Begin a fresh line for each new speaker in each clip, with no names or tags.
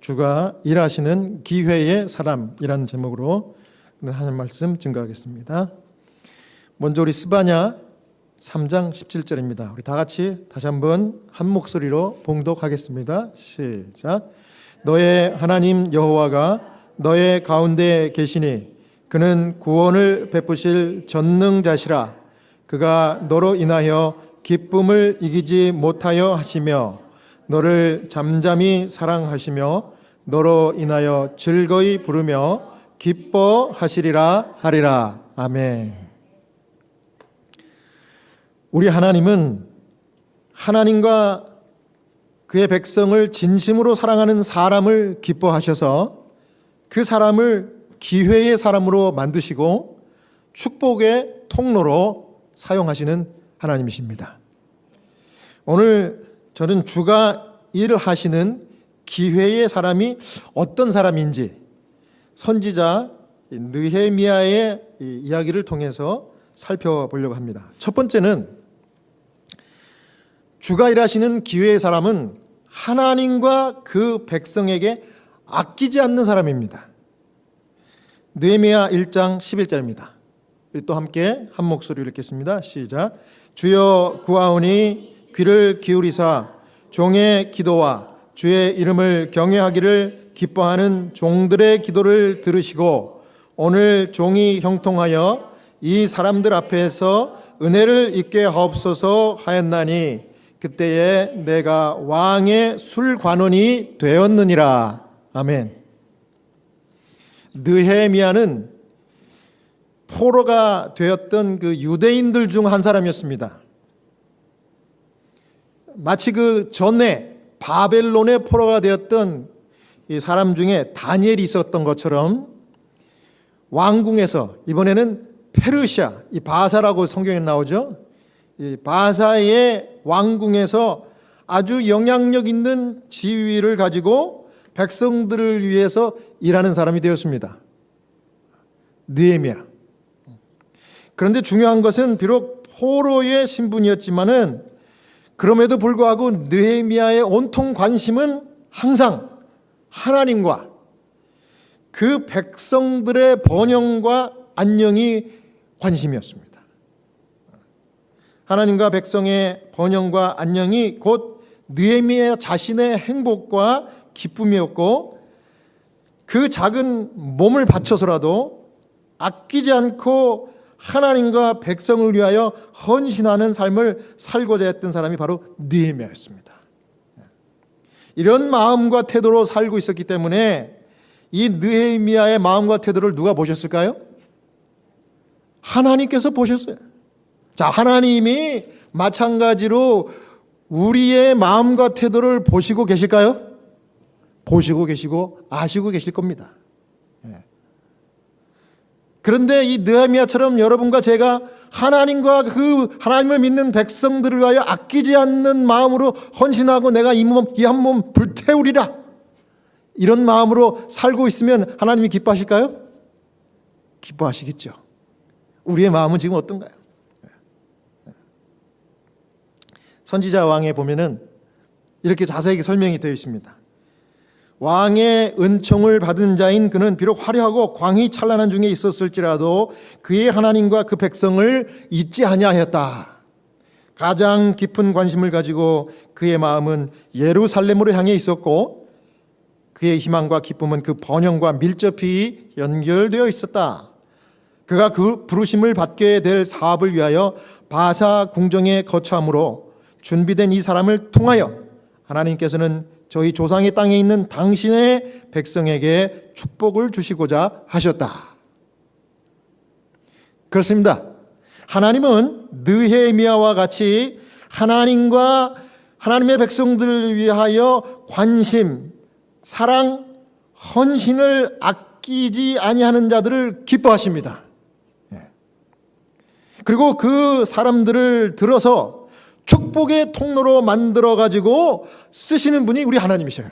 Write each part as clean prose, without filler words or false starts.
주가 일하시는 기회의 사람이라는 제목으로 하나님 말씀 증거하겠습니다. 먼저 우리 스바냐 3장 17절입니다. 우리 다 같이 다시 한번 한 목소리로 봉독하겠습니다. 시작. 너의 하나님 여호와가 너의 가운데 계시니 그는 구원을 베푸실 전능자시라. 그가 너로 인하여 기쁨을 이기지 못하여 하시며 너를 잠잠히 사랑하시며 너로 인하여 즐거이 부르며 기뻐하시리라 하리라. 아멘. 우리 하나님은 하나님과 그의 백성을 진심으로 사랑하는 사람을 기뻐하셔서 그 사람을 기회의 사람으로 만드시고 축복의 통로로 사용하시는 하나님이십니다. 오늘 저는 주가 일하시는 기회의 사람이 어떤 사람인지 선지자 느헤미야의 이야기를 통해서 살펴보려고 합니다. 첫 번째는 주가 일하시는 기회의 사람은 하나님과 그 백성에게 아끼지 않는 사람입니다. 느헤미야 1장 11절입니다. 또 함께 한 목소리로 읽겠습니다. 시작. 주여 구하오니 귀를 기울이사 종의 기도와 주의 이름을 경외하기를 기뻐하는 종들의 기도를 들으시고 오늘 종이 형통하여 이 사람들 앞에서 은혜를 입게 하옵소서 하였나니 그때에 내가 왕의 술관원이 되었느니라. 아멘. 느헤미야는 포로가 되었던 그 유대인들 중 한 사람이었습니다. 마치 그 전에 바벨론의 포로가 되었던 이 사람 중에 다니엘이 있었던 것처럼 왕궁에서 이번에는 페르시아, 이 바사라고 성경에 나오죠. 이 바사의 왕궁에서 아주 영향력 있는 지위를 가지고 백성들을 위해서 일하는 사람이 되었습니다. 느헤미야. 그런데 중요한 것은 비록 포로의 신분이었지만은 그럼에도 불구하고 느헤미야의 온통 관심은 항상 하나님과 그 백성들의 번영과 안녕이 관심이었습니다. 하나님과 백성의 번영과 안녕이 곧 느헤미야 자신의 행복과 기쁨이었고 그 작은 몸을 바쳐서라도 아끼지 않고 하나님과 백성을 위하여 헌신하는 삶을 살고자 했던 사람이 바로 느헤미야였습니다. 이런 마음과 태도로 살고 있었기 때문에 이 느헤미야의 마음과 태도를 누가 보셨을까요? 하나님께서 보셨어요. 자, 하나님이 마찬가지로 우리의 마음과 태도를 보시고 계실까요? 보시고 계시고 아시고 계실 겁니다. 그런데 이 느헤미야처럼 여러분과 제가 하나님과 그 하나님을 믿는 백성들을 위하여 아끼지 않는 마음으로 헌신하고 내가 이 한 몸 불태우리라 이런 마음으로 살고 있으면 하나님이 기뻐하실까요? 기뻐하시겠죠. 우리의 마음은 지금 어떤가요? 선지자 왕에 보면은 이렇게 자세하게 설명이 되어 있습니다. 왕의 은총을 받은 자인 그는 비록 화려하고 광이 찬란한 중에 있었을지라도 그의 하나님과 그 백성을 잊지 아니하였다. 가장 깊은 관심을 가지고 그의 마음은 예루살렘으로 향해 있었고 그의 희망과 기쁨은 그 번영과 밀접히 연결되어 있었다. 그가 그 부르심을 받게 될 사업을 위하여 바사 궁정에 거처함으로 준비된 이 사람을 통하여 하나님께서는 저희 조상의 땅에 있는 당신의 백성에게 축복을 주시고자 하셨다. 그렇습니다. 하나님은 느헤미야와 같이 하나님과 하나님의 백성들을 위하여 관심, 사랑, 헌신을 아끼지 아니하는 자들을 기뻐하십니다. 그리고 그 사람들을 들어서 축복의 통로로 만들어 가지고 쓰시는 분이 우리 하나님이셔요.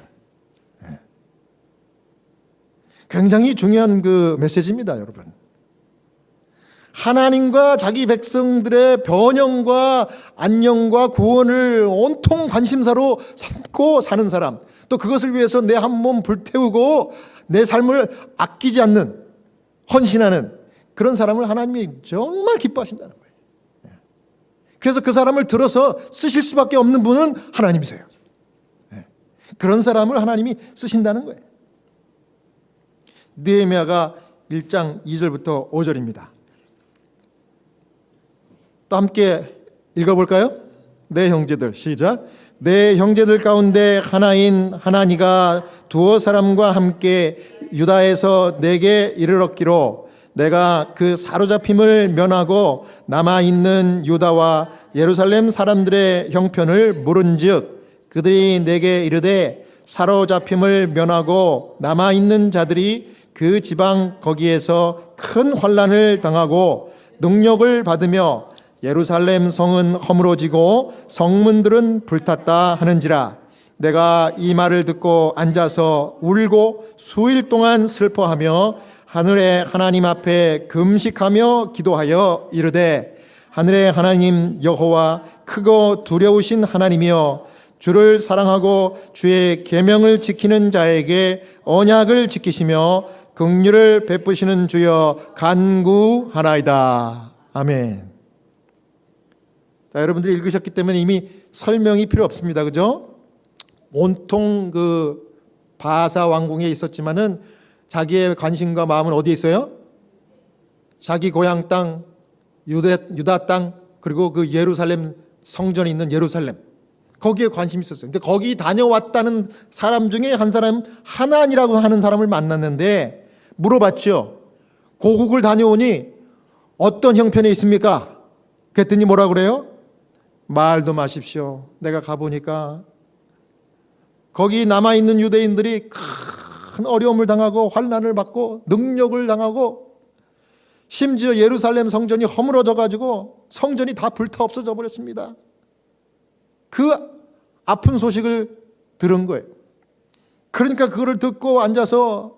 굉장히 중요한 그 메시지입니다, 여러분. 하나님과 자기 백성들의 번영과 안녕과 구원을 온통 관심사로 삼고 사는 사람, 또 그것을 위해서 내 한 몸 불태우고 내 삶을 아끼지 않는, 헌신하는 그런 사람을 하나님이 정말 기뻐하신다는 거예요. 그래서 그 사람을 들어서 쓰실 수밖에 없는 분은 하나님이세요. 그런 사람을 하나님이 쓰신다는 거예요. 느헤미야가 1장 2절부터 5절입니다. 또 함께 읽어볼까요? 내 형제들, 시작. 내 형제들 가운데 하나인 하나니가 두어 사람과 함께 유다에서 내게 이르렀기로 내가 그 사로잡힘을 면하고 남아있는 유다와 예루살렘 사람들의 형편을 물은즉 그들이 내게 이르되 사로잡힘을 면하고 남아있는 자들이 그 지방 거기에서 큰 환난을 당하고 능력을 받으며 예루살렘 성은 허물어지고 성문들은 불탔다 하는지라. 내가 이 말을 듣고 앉아서 울고 수일 동안 슬퍼하며 하늘의 하나님 앞에 금식하며 기도하여 이르되 하늘의 하나님 여호와 크고 두려우신 하나님이여 주를 사랑하고 주의 계명을 지키는 자에게 언약을 지키시며 긍휼을 베푸시는 주여 간구하나이다. 아멘. 자, 여러분들이 읽으셨기 때문에 이미 설명이 필요 없습니다. 그죠? 온통 그 바사 왕궁에 있었지만은 자기의 관심과 마음은 어디에 있어요? 자기 고향 땅, 유다 땅, 그리고 그 예루살렘 성전이 있는 예루살렘, 거기에 관심이 있었어요. 근데 거기 다녀왔다는 사람 중에 한 사람, 하나니라고 하는 사람을 만났는데 물어봤죠. 고국을 다녀오니 어떤 형편에 있습니까? 그랬더니 뭐라 그래요? 말도 마십시오. 내가 가보니까 거기 남아있는 유대인들이 큰 어려움을 당하고 환난을 받고 능력을 당하고 심지어 예루살렘 성전이 허물어져 가지고 성전이 다 불타 없어져 버렸습니다. 그 아픈 소식을 들은 거예요. 그러니까 그거를 듣고 앉아서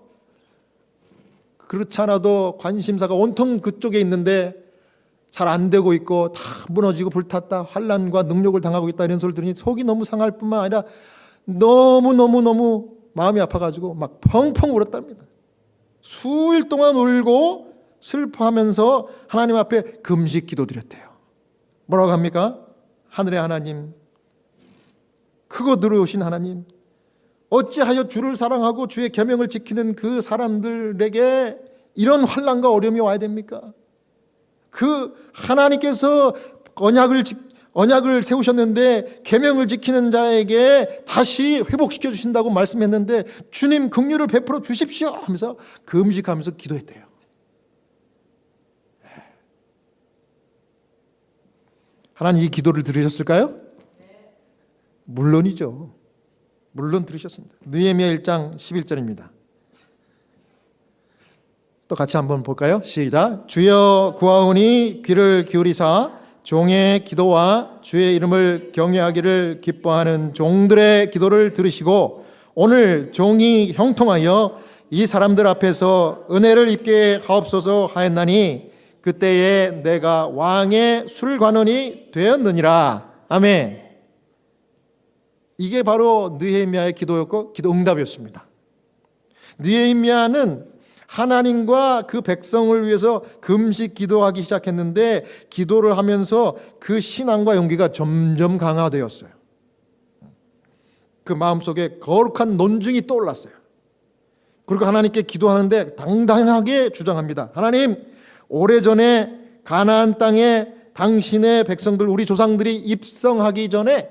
그렇지 않아도 관심사가 온통 그쪽에 있는데 잘 안 되고 있고 다 무너지고 불탔다, 환난과 능력을 당하고 있다 이런 소리를 들으니 속이 너무 상할 뿐만 아니라 너무 마음이 아파가지고 막 펑펑 울었답니다. 수일 동안 울고 슬퍼하면서 하나님 앞에 금식 기도드렸대요. 뭐라고 합니까? 하늘의 하나님, 크고 두려우신 하나님, 어찌하여 주를 사랑하고 주의 계명을 지키는 그 사람들에게 이런 환난과 어려움이 와야 됩니까? 그 하나님께서 언약을 세우셨는데 계명을 지키는 자에게 다시 회복시켜 주신다고 말씀했는데 주님 긍휼을 베풀어 주십시오 하면서 금식하면서 기도했대요. 하나님 이 기도를 들으셨을까요? 물론이죠. 물론 들으셨습니다. 느헤미야 1장 11절입니다. 또 같이 한번 볼까요? 시작. 주여 구하오니 귀를 기울이사 종의 기도와 주의 이름을 경외하기를 기뻐하는 종들의 기도를 들으시고 오늘 종이 형통하여 이 사람들 앞에서 은혜를 입게 하옵소서 하였나니 그때에 내가 왕의 술관원이 되었느니라. 아멘. 이게 바로 느헤미야의 기도였고 기도 응답이었습니다. 느헤미야는 하나님과 그 백성을 위해서 금식 기도하기 시작했는데 기도를 하면서 그 신앙과 용기가 점점 강화되었어요. 그 마음속에 거룩한 논증이 떠올랐어요. 그리고 하나님께 기도하는데 당당하게 주장합니다. 하나님, 오래전에 가나안 땅에 당신의 백성들 우리 조상들이 입성하기 전에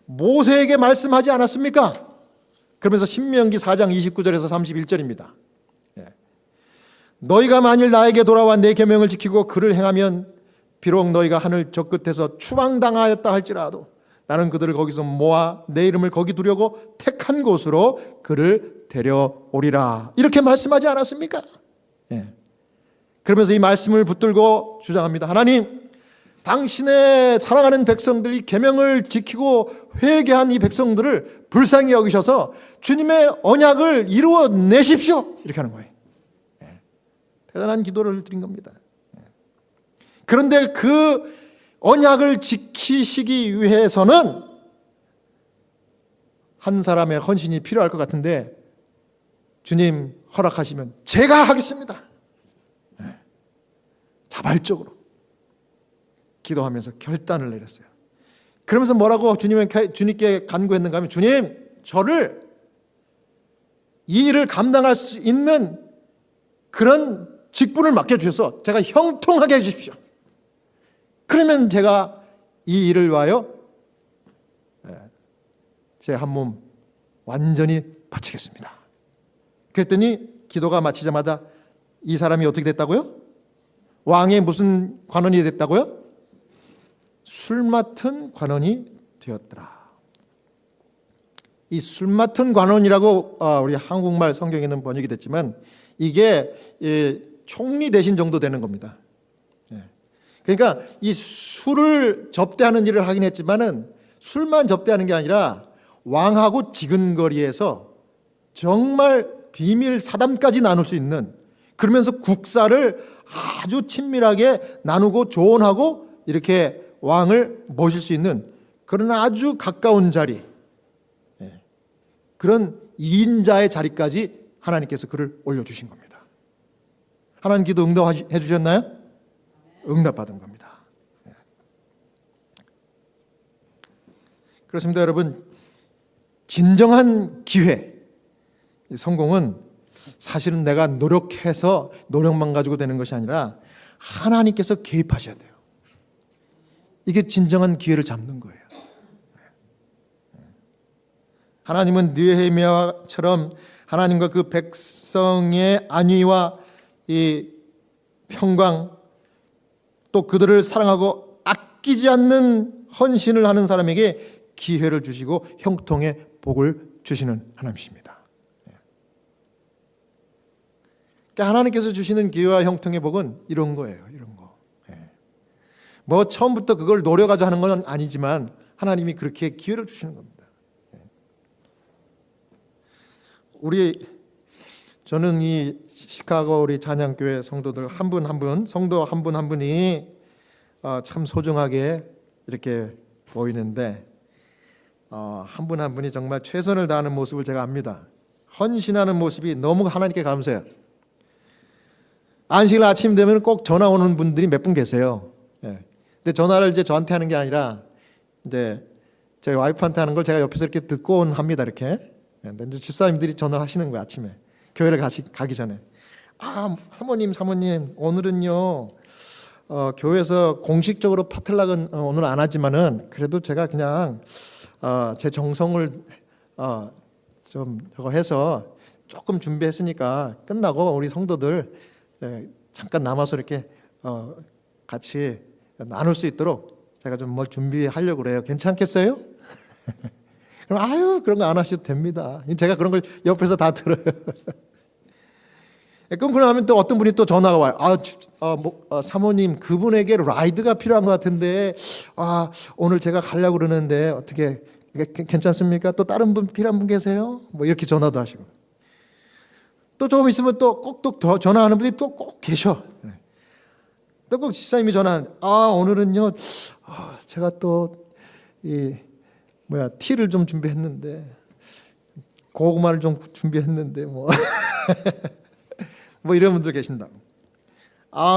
모세에게 말씀하지 않았습니까? 그러면서 신명기 4장 29절에서 31절입니다. 너희가 만일 나에게 돌아와 내 계명을 지키고 그를 행하면 비록 너희가 하늘 저 끝에서 추방당하였다 할지라도 나는 그들을 거기서 모아 내 이름을 거기 두려고 택한 곳으로 그를 데려오리라. 이렇게 말씀하지 않았습니까? 그러면서 이 말씀을 붙들고 주장합니다. 하나님, 당신의 사랑하는 백성들이 계명을 지키고 회개한 이 백성들을 불쌍히 여기셔서 주님의 언약을 이루어내십시오. 이렇게 하는 거예요. 대단한 기도를 드린 겁니다. 그런데 그 언약을 지키시기 위해서는 한 사람의 헌신이 필요할 것 같은데 주님 허락하시면 제가 하겠습니다. 자발적으로 기도하면서 결단을 내렸어요. 그러면서 뭐라고 주님께 간구했는가 하면, 주님, 저를 이 일을 감당할 수 있는 그런 직분을 맡겨주셔서 제가 형통하게 해주십시오. 그러면 제가 이 일을 위하여 제 한 몸 완전히 바치겠습니다. 그랬더니 기도가 마치자마자 이 사람이 어떻게 됐다고요? 왕의 무슨 관원이 됐다고요? 술 맡은 관원이 되었더라. 이 술 맡은 관원이라고 우리 한국말 성경에는 번역이 됐지만 이게 총리 대신 정도 되는 겁니다. 그러니까 이 술을 접대하는 일을 하긴 했지만은 술만 접대하는 게 아니라 왕하고 지근거리에서 정말 비밀 사담까지 나눌 수 있는, 그러면서 국사를 아주 친밀하게 나누고 조언하고 이렇게 왕을 모실 수 있는 그런 아주 가까운 자리, 그런 2인자의 자리까지 하나님께서 그를 올려주신 겁니다. 하나님 기도 응답해 주셨나요? 응답받은 겁니다. 그렇습니다. 여러분, 진정한 기회, 성공은 사실은 내가 노력해서 노력만 가지고 되는 것이 아니라 하나님께서 개입하셔야 돼요. 이게 진정한 기회를 잡는 거예요. 하나님은 느헤미야처럼 하나님과 그 백성의 안위와 이 평강, 또 그들을 사랑하고 아끼지 않는 헌신을 하는 사람에게 기회를 주시고 형통의 복을 주시는 하나님이십니다. 그러니까 하나님께서 주시는 기회와 형통의 복은 이런 거예요. 이런 거. 뭐 처음부터 그걸 노려가지고 하는 건 아니지만 하나님이 그렇게 기회를 주시는 겁니다. 저는 이 시카고 우리 찬양교회 성도들 한 분 한 분, 성도 한 분 한 분이 참 소중하게 이렇게 보이는데 한 분 한 분이 정말 최선을 다하는 모습을 제가 압니다. 헌신하는 모습이 너무 하나님께 감사해요. 안식일 아침 되면 꼭 전화 오는 분들이 몇 분 계세요. 근데 전화를 이제 저한테 하는 게 아니라 이제 저희 와이프한테 하는 걸 제가 옆에서 이렇게 듣고 합니다. 이렇게. 근데 이제 집사님들이 전화를 하시는 거예요. 아침에 교회를 가기 전에. 사모님 오늘은요 교회에서 공식적으로 파틀락은 오늘 안 하지만은 그래도 제가 그냥 제 정성을 좀 저거 해서 조금 준비했으니까 끝나고 우리 성도들 잠깐 남아서 이렇게 같이 나눌 수 있도록 제가 좀 뭘 준비하려고 그래요. 괜찮겠어요? 그럼 그런 거 안 하셔도 됩니다. 제가 그런 걸 옆에서 다 들어요. 그럼 하면 또 어떤 분이 또 전화가 와요. 사모님 그분에게 라이드가 필요한 것 같은데 오늘 제가 가려고 그러는데 어떻게 괜찮습니까? 또 다른 분 필요한 분 계세요? 뭐 이렇게 전화도 하시고 또 조금 있으면 또 꼭 더 전화하는 분이 또 꼭 계셔. 또 꼭 집사님이 전화하는 오늘은요 제가 또 티를 좀 준비했는데 고구마를 좀 준비했는데 뭐 이런 분들 계신다고.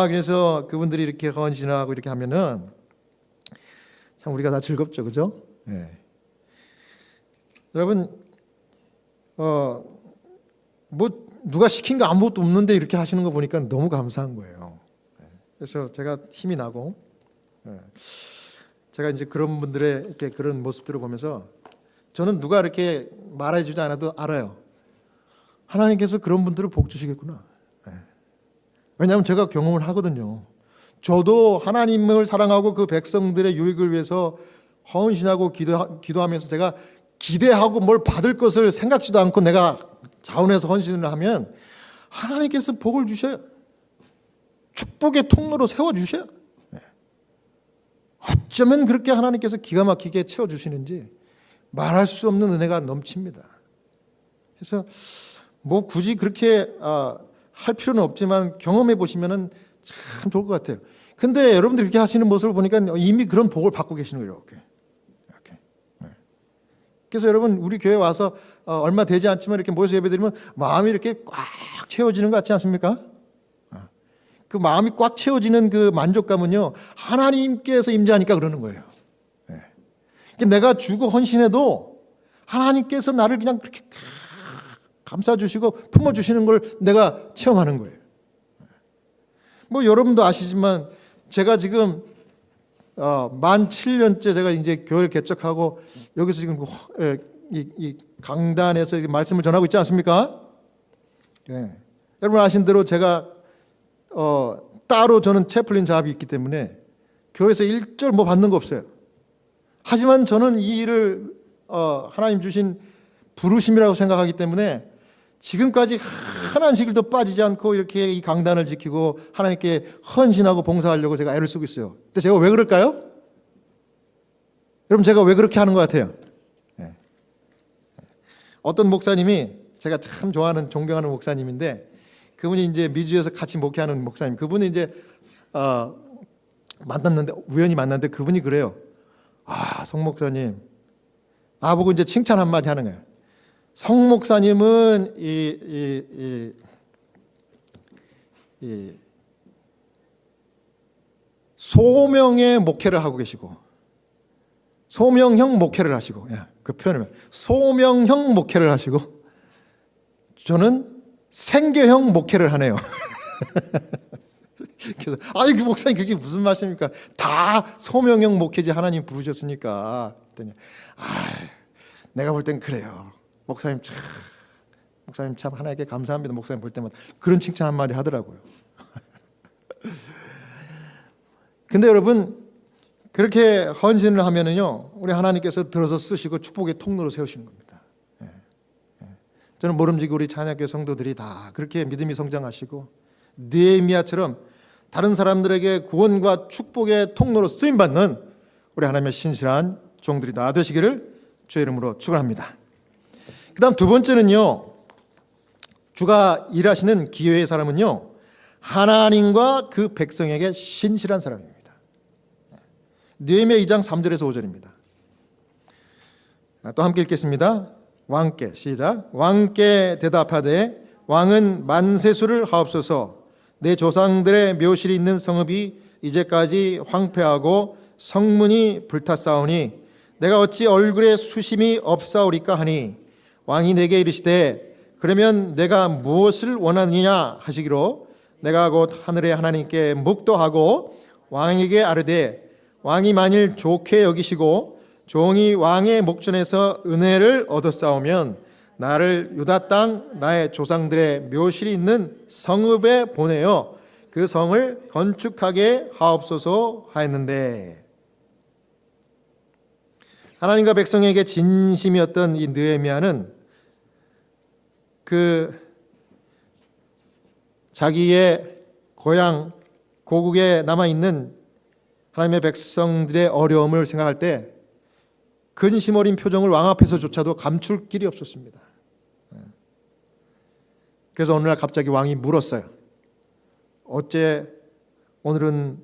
그래서 그분들이 이렇게 헌신하고 이렇게 하면은 참 우리가 다 즐겁죠, 그죠? 여러분, 뭐 누가 시킨 거 아무것도 없는데 이렇게 하시는 거 보니까 너무 감사한 거예요. 그래서 제가 힘이 나고, 제가 이제 그런 분들의 이렇게 그런 모습들을 보면서 저는 누가 이렇게 말해주지 않아도 알아요. 하나님께서 그런 분들을 복 주시겠구나. 왜냐하면 제가 경험을 하거든요. 저도 하나님을 사랑하고 그 백성들의 유익을 위해서 헌신하고 기도하면서 제가 기대하고 뭘 받을 것을 생각지도 않고 내가 자원해서 헌신을 하면 하나님께서 복을 주셔요. 축복의 통로로 세워주셔요. 어쩌면 그렇게 하나님께서 기가 막히게 채워주시는지 말할 수 없는 은혜가 넘칩니다. 그래서 뭐 굳이 그렇게 할 필요는 없지만 경험해 보시면 참 좋을 것 같아요. 근데 여러분들이 그렇게 하시는 모습을 보니까 이미 그런 복을 받고 계시는 거예요. 이렇게. 그래서 여러분, 우리 교회 와서 얼마 되지 않지만 이렇게 모여서 예배드리면 마음이 이렇게 꽉 채워지는 것 같지 않습니까? 그 마음이 꽉 채워지는 그 만족감은요, 하나님께서 임재하니까 그러는 거예요. 내가 주고 헌신해도 하나님께서 나를 그냥 그렇게 감싸주시고 품어주시는 걸 내가 체험하는 거예요. 뭐 여러분도 아시지만 제가 지금 만 7년째 제가 이제 교회를 개척하고 여기서 지금 이 강단에서 말씀을 전하고 있지 않습니까? 네. 여러분 아신 대로 제가 따로 저는 채플린 잡이 있기 때문에 교회에서 일절 뭐 받는 거 없어요. 하지만 저는 이 일을 하나님 주신 부르심이라고 생각하기 때문에 지금까지 한 안식일도 빠지지 않고 이렇게 이 강단을 지키고 하나님께 헌신하고 봉사하려고 제가 애를 쓰고 있어요. 근데 제가 왜 그럴까요? 여러분, 제가 왜 그렇게 하는 것 같아요? 네. 어떤 목사님이, 제가 참 좋아하는 존경하는 목사님인데, 그분이 이제 미주에서 같이 목회하는 목사님, 그분이 이제 만났는데, 우연히 만났는데 그분이 그래요. 송 목사님, 나보고 이제 칭찬 한마디 하는 거예요. 성 목사님은 이 소명의 목회를 하고 계시고, 소명형 목회를 하시고, 그 표현을 소명형 목회를 하시고, 저는 생계형 목회를 하네요. 그래서 그 목사님 그게 무슨 말씀입니까? 다 소명형 목회지 하나님 부르셨으니까. 그랬더니 내가 볼 땐 그래요. 목사님 참 하나님께 감사합니다. 목사님 볼 때마다 그런 칭찬 한마디 하더라고요. 근데 여러분, 그렇게 헌신을 하면은요, 우리 하나님께서 들어서 쓰시고 축복의 통로로 세우시는 겁니다. 저는 모름지기 우리 찬양교회 성도들이 다 그렇게 믿음이 성장하시고 느헤미야처럼 다른 사람들에게 구원과 축복의 통로로 쓰임받는 우리 하나님의 신실한 종들이 다 되시기를 주의 이름으로 축원합니다. 그 다음 두 번째는요, 주가 일하시는 기회의 사람은요, 하나님과 그 백성에게 신실한 사람입니다. 느헤미야 2장 3절에서 5절입니다. 또 함께 읽겠습니다. 왕께, 시작. 왕께 대답하되 왕은 만세수를 하옵소서. 내 조상들의 묘실이 있는 성읍이 이제까지 황폐하고 성문이 불탔사오니 내가 어찌 얼굴에 수심이 없사오리까 하니 왕이 내게 이르시되 그러면 내가 무엇을 원하느냐 하시기로 내가 곧 하늘의 하나님께 묵도하고 왕에게 아뢰되 왕이 만일 좋게 여기시고 종이 왕의 목전에서 은혜를 얻었사오면 나를 유다 땅 나의 조상들의 묘실이 있는 성읍에 보내어 그 성을 건축하게 하옵소서 하였는데, 하나님과 백성에게 진심이었던 이 느헤미야는 그 자기의 고향 고국에 남아있는 하나님의 백성들의 어려움을 생각할 때 근심 어린 표정을 왕 앞에서조차도 감출 길이 없었습니다. 그래서 어느 날 갑자기 왕이 물었어요. 어째 오늘은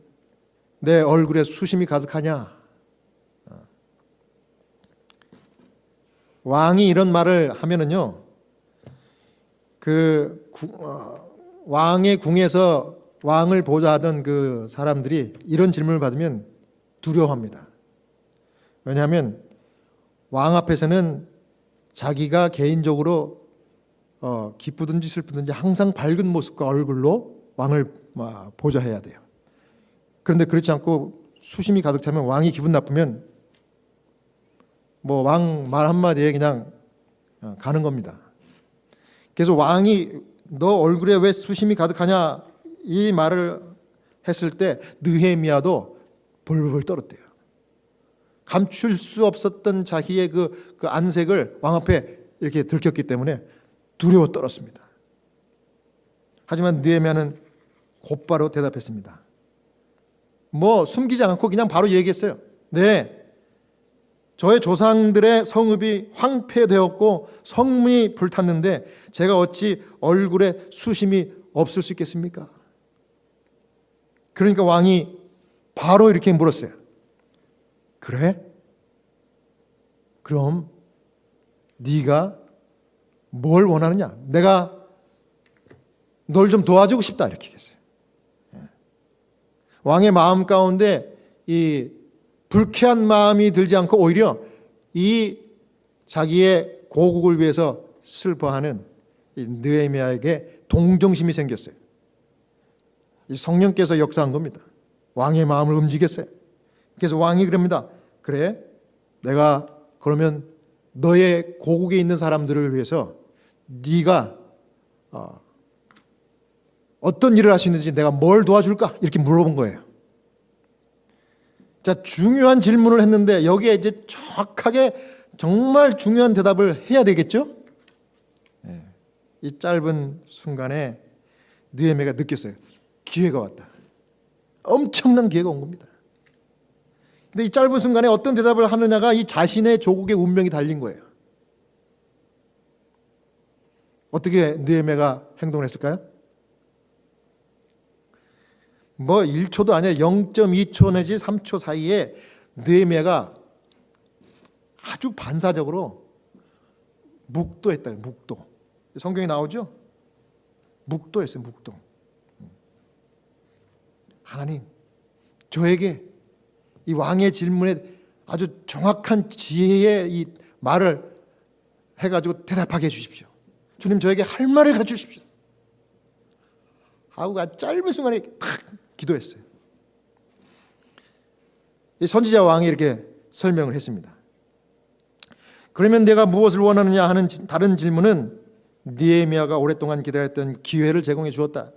내 얼굴에 수심이 가득하냐? 왕이 이런 말을 하면은요, 왕의 궁에서 왕을 보좌하던 그 사람들이 이런 질문을 받으면 두려워합니다. 왜냐하면 왕 앞에서는 자기가 개인적으로 기쁘든지 슬프든지 항상 밝은 모습과 얼굴로 왕을 보좌해야 돼요. 그런데 그렇지 않고 수심이 가득 차면 왕이 기분 나쁘면 뭐 왕 말 한마디에 그냥 가는 겁니다. 그래서 왕이 너 얼굴에 왜 수심이 가득하냐 이 말을 했을 때 느헤미야도 벌벌 떨었대요. 감출 수 없었던 자기의 그 안색을 왕 앞에 이렇게 들켰기 때문에 두려워 떨었습니다. 하지만 느헤미야는 곧바로 대답했습니다. 뭐 숨기지 않고 그냥 바로 얘기했어요. 네, 저의 조상들의 성읍이 황폐되었고 성문이 불탔는데 제가 어찌 얼굴에 수심이 없을 수 있겠습니까? 그러니까 왕이 바로 이렇게 물었어요. 그래? 그럼 네가 뭘 원하느냐? 내가 널 좀 도와주고 싶다 이렇게 얘기했어요. 왕의 마음 가운데 이 불쾌한 마음이 들지 않고 오히려 이 자기의 고국을 위해서 슬퍼하는 이 느헤미야에게 동정심이 생겼어요. 이 성령께서 역사한 겁니다. 왕의 마음을 움직였어요. 그래서 왕이 그럽니다. 그래, 내가 그러면 너의 고국에 있는 사람들을 위해서 네가 어떤 일을 할 수 있는지 내가 뭘 도와줄까? 이렇게 물어본 거예요. 자, 중요한 질문을 했는데 여기에 이제 정확하게 정말 중요한 대답을 해야 되겠죠? 이 짧은 순간에 느헤미야가 느꼈어요. 기회가 왔다. 엄청난 기회가 온 겁니다. 근데 이 짧은 순간에 어떤 대답을 하느냐가 이 자신의 조국의 운명이 달린 거예요. 어떻게 느헤미야가 행동을 했을까요? 뭐 1초도 아니야. 0.2초 내지 3초 사이에 느헤미야가 아주 반사적으로 묵도했다. 묵도. 성경에 나오죠? 묵도했어요. 묵도. 하나님, 저에게 이 왕의 질문에 아주 정확한 지혜의 이 말을 해가지고 대답하게 해주십시오. 주님, 저에게 할 말을 가르쳐 주십시오. 하고 짧은 순간에 탁 기도했어요. 이 선지자 왕이 이렇게 설명을 했습니다. 그러면 내가 무엇을 원하느냐 하는 다른 질문은 느헤미야가 오랫동안 기다렸던 기회를 제공해 주었다.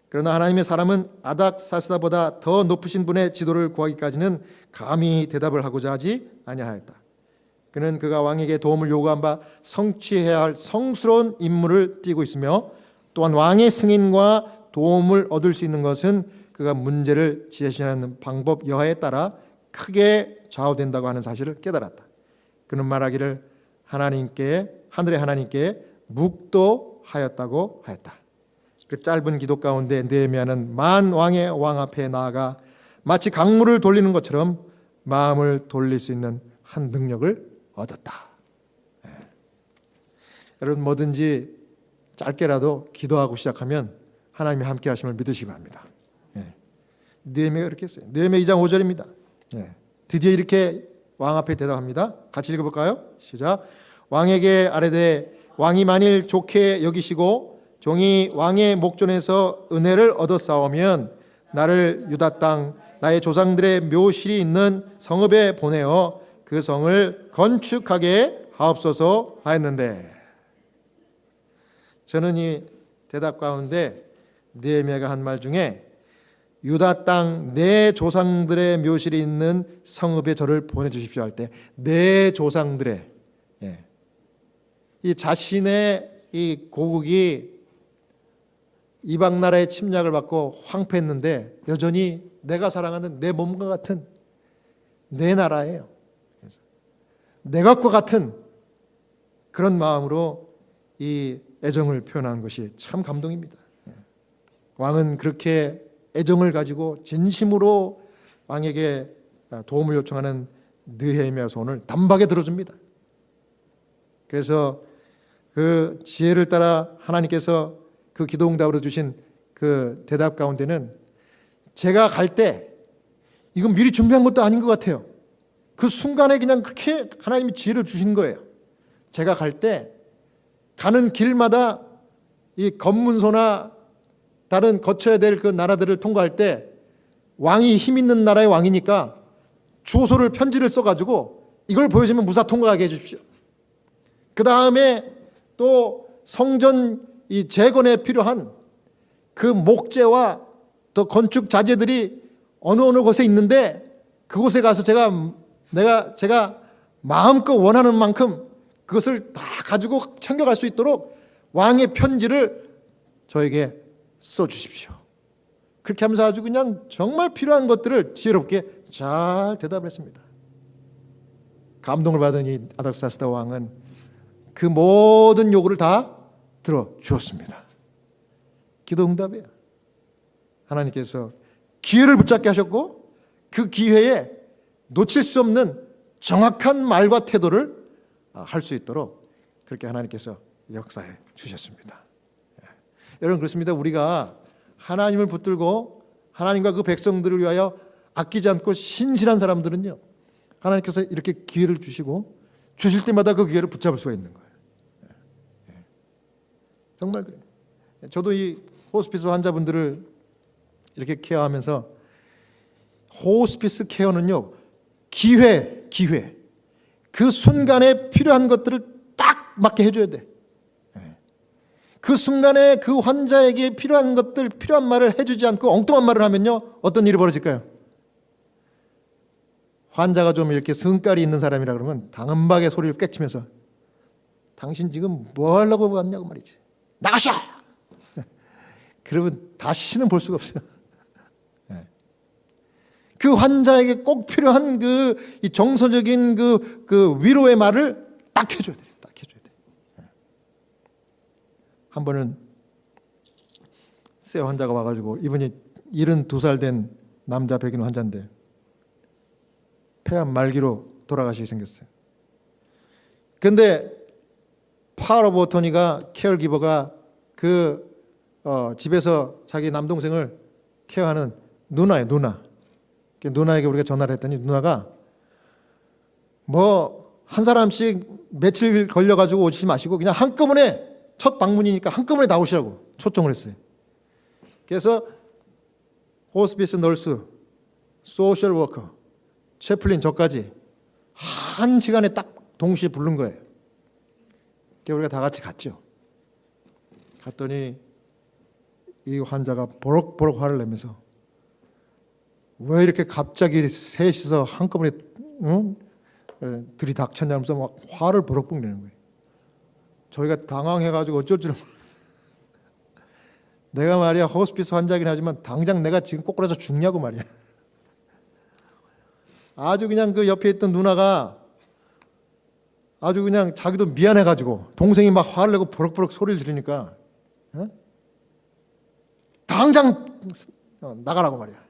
그러나 하나님의 사람은 아닥사스다보다 더 높으신 분의 지도를 구하기까지는 감히 대답을 하고자 하지 아니하였다. 그는 그가 왕에게 도움을 요구한 바 성취해야 할 성스러운 임무를 띠고 있으며 또한 왕의 승인과 도움을 얻을 수 있는 것은 그가 문제를 제시하는 방법 여하에 따라 크게 좌우된다고 하는 사실을 깨달았다. 그는 말하기를 하늘의 하나님께 묵도하였다고 하였다. 그 짧은 기도 가운데 느헤미야는 만왕의 왕 앞에 나아가 마치 강물을 돌리는 것처럼 마음을 돌릴 수 있는 한 능력을 얻었다. 여러분, 뭐든지 짧게라도 기도하고 시작하면 하나님이 함께 하심을 믿으시기 바랍니다. 느헤미야가 이렇게 했어요. 느헤미야 2장 5절입니다. 드디어 이렇게 왕 앞에 대답합니다. 같이 읽어볼까요? 시작. 왕에게 아뢰되 왕이 만일 좋게 여기시고 종이 왕의 목전에서 은혜를 얻었사오면 나를 유다 땅 나의 조상들의 묘실이 있는 성읍에 보내어 그 성을 건축하게 하옵소서 하였는데, 저는 이 대답 가운데 느헤미야가 한 말 중에 유다 땅 내 조상들의 묘실이 있는 성읍에 저를 보내주십시오 할 때 내 조상들의, 이 자신의 이 고국이 이방 나라의 침략을 받고 황폐했는데 여전히 내가 사랑하는 내 몸과 같은 내 나라예요. 내 것과 같은 그런 마음으로 이 애정을 표현한 것이 참 감동입니다. 왕은 그렇게 애정을 가지고 진심으로 왕에게 도움을 요청하는 느헤미야 소원을 단박에 들어줍니다. 그래서 그 지혜를 따라 하나님께서 그 기도 응답으로 주신 그 대답 가운데는 제가 갈 때 이건 미리 준비한 것도 아닌 것 같아요. 그 순간에 그냥 그렇게 하나님이 지혜를 주신 거예요. 제가 갈 때 가는 길마다 이 검문소나 다른 거쳐야 될 그 나라들을 통과할 때 왕이 힘 있는 나라의 왕이니까 주소를 편지를 써가지고 이걸 보여주면 무사 통과하게 해주십시오. 그 다음에 또 성전 이 재건에 필요한 그 목재와 또 건축 자재들이 어느 곳에 있는데 그곳에 가서 제가 마음껏 원하는 만큼 그것을 다 가지고 챙겨갈 수 있도록 왕의 편지를 저에게 써주십시오. 그렇게 하면서 아주 그냥 정말 필요한 것들을 지혜롭게 잘 대답을 했습니다. 감동을 받은 이 아닥사스다 왕은 그 모든 요구를 다 들어주었습니다. 기도 응답이에요. 하나님께서 기회를 붙잡게 하셨고 그 기회에 놓칠 수 없는 정확한 말과 태도를 할 수 있도록 그렇게 하나님께서 역사해 주셨습니다. 여러분, 그렇습니다. 우리가 하나님을 붙들고 하나님과 그 백성들을 위하여 아끼지 않고 신실한 사람들은요, 하나님께서 이렇게 기회를 주시고 주실 때마다 그 기회를 붙잡을 수가 있는 거예요. 정말 그래요. 저도 이 호스피스 환자분들을 이렇게 케어하면서, 호스피스 케어는요, 기회, 그 순간에 필요한 것들을 딱 맞게 해줘야 돼. 그 순간에 그 환자에게 필요한 것들, 필요한 말을 해주지 않고 엉뚱한 말을 하면요, 어떤 일이 벌어질까요? 환자가 좀 이렇게 성깔이 있는 사람이라 그러면 당은박에 소리를 꽥치면서 당신 지금 뭐 하려고 왔냐고 말이지. 나가셔! 그러면 다시는 볼 수가 없어요. 그 환자에게 꼭 필요한 이 정서적인 그 위로의 말을 딱 해줘야 돼요. 딱 해줘야 돼요. 한 번은 새 환자가 와가지고, 이분이 72살 된 남자 백인 환자인데 폐암 말기로 돌아가시게 생겼어요. 그런데 파월 오브 어토니가, 케어기버가 집에서 자기 남동생을 케어하는 누나예요. 누나에게 우리가 전화를 했더니, 누나가 한 사람씩 며칠 걸려가지고 오시지 마시고 그냥 한꺼번에, 첫 방문이니까 한꺼번에 나오시라고 초청을 했어요. 그래서 호스피스 널스, 소셜 워커, 채플린, 저까지 한 시간에 딱 동시에 부른 거예요. 그래서 우리가 다 같이 갔죠. 갔더니 이 환자가 버럭버럭 화를 내면서, 왜 이렇게 갑자기 셋이서 한꺼번에 들이닥쳤냐면서 막 화를 버럭버럭 내는 거예요. 저희가 당황해가지고 어쩔 줄 내가 말이야, 호스피스 환자긴 하지만 당장 내가 지금 꼬꾸라져 죽냐고 말이야. 아주 그냥 그 옆에 있던 누나가 아주 그냥 자기도 미안해가지고, 동생이 막 화를 내고 버럭버럭 소리를 지르니까 당장 나가라고 말이야.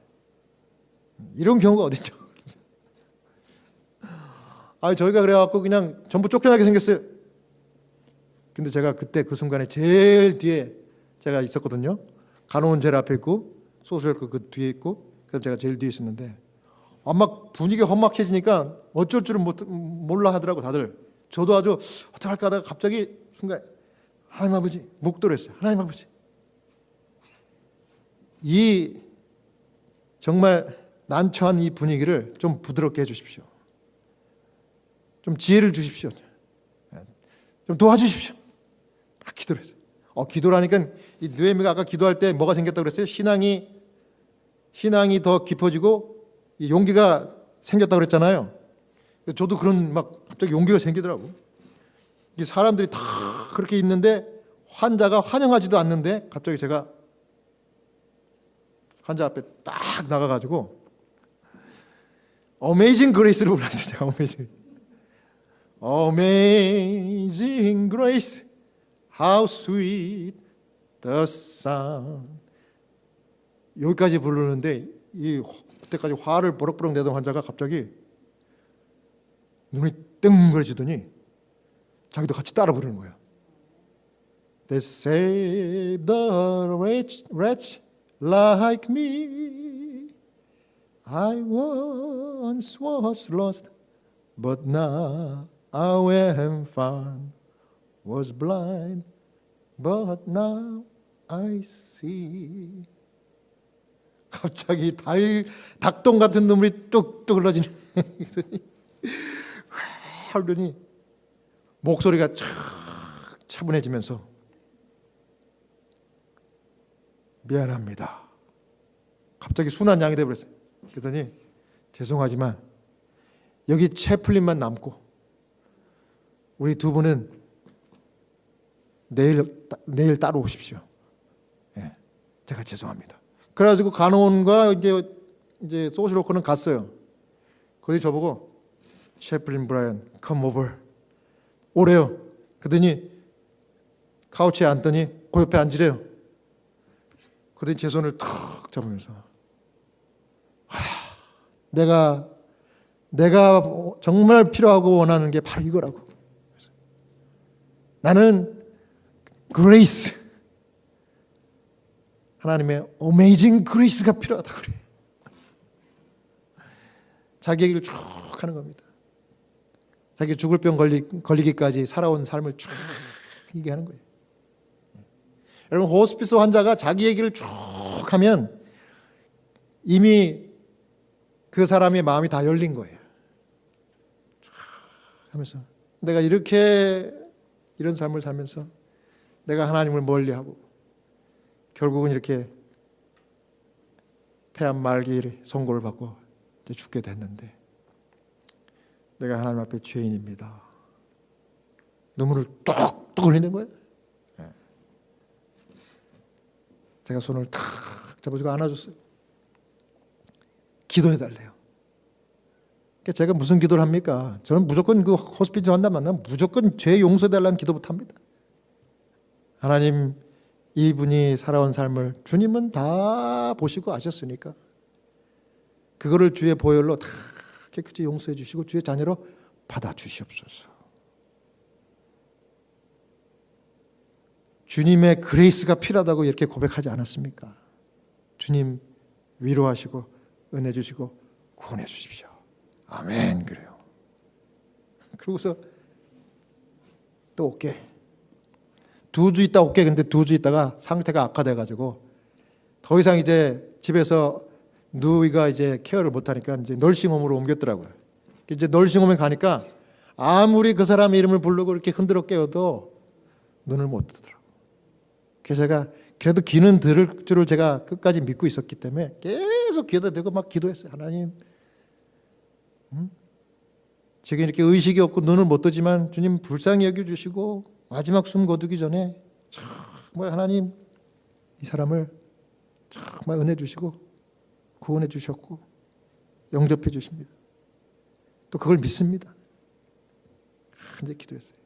이런 경우가 어딨죠? 저희가 그래갖고 그냥 전부 쫓겨나게 생겼어요. 근데 제가 그때 그 순간에 제일 뒤에 제가 있었거든요. 간호원 제일 앞에 있고 소수혈과 그 뒤에 있고, 그래서 제가 제일 뒤에 있었는데, 막 분위기가 험악해지니까 어쩔 줄은 몰라 하더라고 다들. 저도 아주 어떡할까 하다가 갑자기 순간 하나님 아버지 묵도를 했어요. 하나님 아버지, 이 정말 난처한 이 분위기를 좀 부드럽게 해주십시오. 좀 지혜를 주십시오. 좀 도와주십시오. 딱 기도를 했어요. 기도라니까 이 느헤미야가 아까 기도할 때 뭐가 생겼다고 그랬어요? 신앙이 더 깊어지고 용기가 생겼다고 그랬잖아요. 저도 그런 막 갑자기 용기가 생기더라고. 이 사람들이 다 그렇게 있는데 환자가 환영하지도 않는데 갑자기 제가 환자 앞에 딱 나가가지고 어메이징 그레이스를 불렀어요. 제가 Amazing grace, how sweet the sound. 여기까지 부르는데 그때까지 화를 버럭버럭 내던 환자가 갑자기 눈이 땡그레지더니 자기도 같이 따라 부르는 거예요. They saved the wretch like me. I once was lost, but now I am found. Was blind, but now I see. 갑자기 닭똥 같은 눈물이 뚝뚝 흘러지는 하더니 목소리가 착 차분해지면서 미안합니다. 갑자기 순한 양이 되어버렸어요. 그랬더니 죄송하지만 여기 채플린만 남고 우리 두 분은 내일 따로 오십시오. 제가 죄송합니다. 그래가지고 간호원과 이제 소셜워커는 갔어요. 거기 저보고 채플린 브라이언 come over 오래요. 그러더니 카우치에 앉더니 그 옆에 앉으래요. 그러더니 제 손을 탁 잡으면서 내가 정말 필요하고 원하는 게 바로 이거라고. 나는 그레이스, 하나님의 어메이징 그레이스가 필요하다 그래. 자기 얘기를 쭉 하는 겁니다. 자기 죽을 병 걸리기까지 살아온 삶을 쭉 얘기하는 거예요. 여러분, 호스피스 환자가 자기 얘기를 쭉 하면 이미 그 사람의 마음이 다 열린 거예요. 쭉 하면서 내가 이런 삶을 살면서 내가 하나님을 멀리하고 결국은 이렇게 폐암 말기에 선고를 받고 이제 죽게 됐는데 내가 하나님 앞에 죄인입니다. 눈물을 뚝뚝 흘리는 거예요. 제가 손을 탁 잡아주고 안아줬어요. 기도해달래요. 제가 무슨 기도를 합니까? 저는 무조건 그 호스피스 환자 만나면 무조건 죄 용서해달라는 기도부터 합니다. 하나님, 이분이 살아온 삶을 주님은 다 보시고 아셨으니까 그거를 주의 보혈로 다 깨끗이 용서해 주시고 주의 자녀로 받아주시옵소서. 주님의 그레이스가 필요하다고 이렇게 고백하지 않았습니까? 주님 위로하시고 은혜 주시고 구원해 주십시오. 아멘. 그래요. 그러고서 또 올게. 2주 있다 올게. 근데 2주 있다가 상태가 악화돼가지고 더 이상 이제 집에서 누이가 이제 케어를 못하니까 이제 널싱홈으로 옮겼더라고요. 이제 널싱홈에 가니까 아무리 그 사람 이름을 부르고 이렇게 흔들어 깨워도 눈을 못 뜨더라고요. 그래서 제가 그래도 귀는 들을 줄을 제가 끝까지 믿고 있었기 때문에 계속 귀에다 대고 막 기도했어요. 하나님, 지금 이렇게 의식이 없고 눈을 못 뜨지만 주님 불쌍히 여겨주시고 마지막 숨 거두기 전에 정말 하나님 이 사람을 정말 은혜 주시고 구원해 주셨고 영접해 주십니다. 또 그걸 믿습니다. 이제 기도했어요.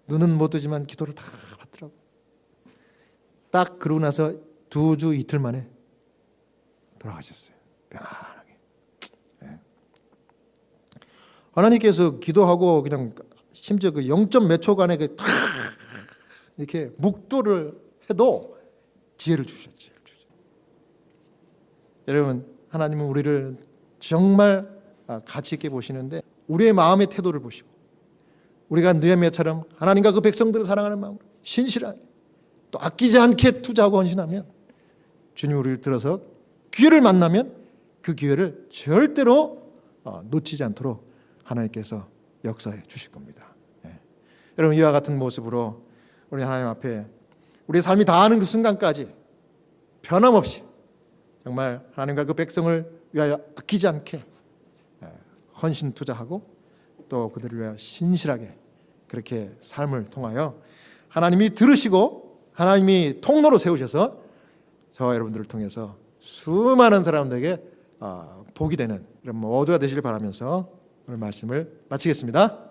눈은 못 뜨지만 기도를 다 받더라고요. 딱 그러고 나서 2주 이틀 만에 돌아가셨어요. 편안하게. 네. 하나님께서 기도하고 그냥 심지어 그 0점 몇 초간에 이렇게 묵도를 해도 지혜를 주셨죠. 여러분, 하나님은 우리를 정말 가치 있게 보시는데 우리의 마음의 태도를 보시고 우리가 느헤미야처럼 하나님과 그 백성들을 사랑하는 마음으로 신실하게 또 아끼지 않게 투자하고 헌신하면 주님 우리를 들어서 기회를 만나면 그 기회를 절대로 놓치지 않도록 하나님께서 역사해 주실 겁니다. 네. 여러분, 이와 같은 모습으로 우리 하나님 앞에 우리의 삶이 다하는 그 순간까지 변함없이 정말 하나님과 그 백성을 위하여 아끼지 않게 헌신 투자하고 또 그들을 위하여 신실하게 그렇게 삶을 통하여 하나님이 들으시고 하나님이 통로로 세우셔서 저와 여러분들을 통해서 수많은 사람들에게 복이 되는 이런 모두가 되시길 바라면서 오늘 말씀을 마치겠습니다.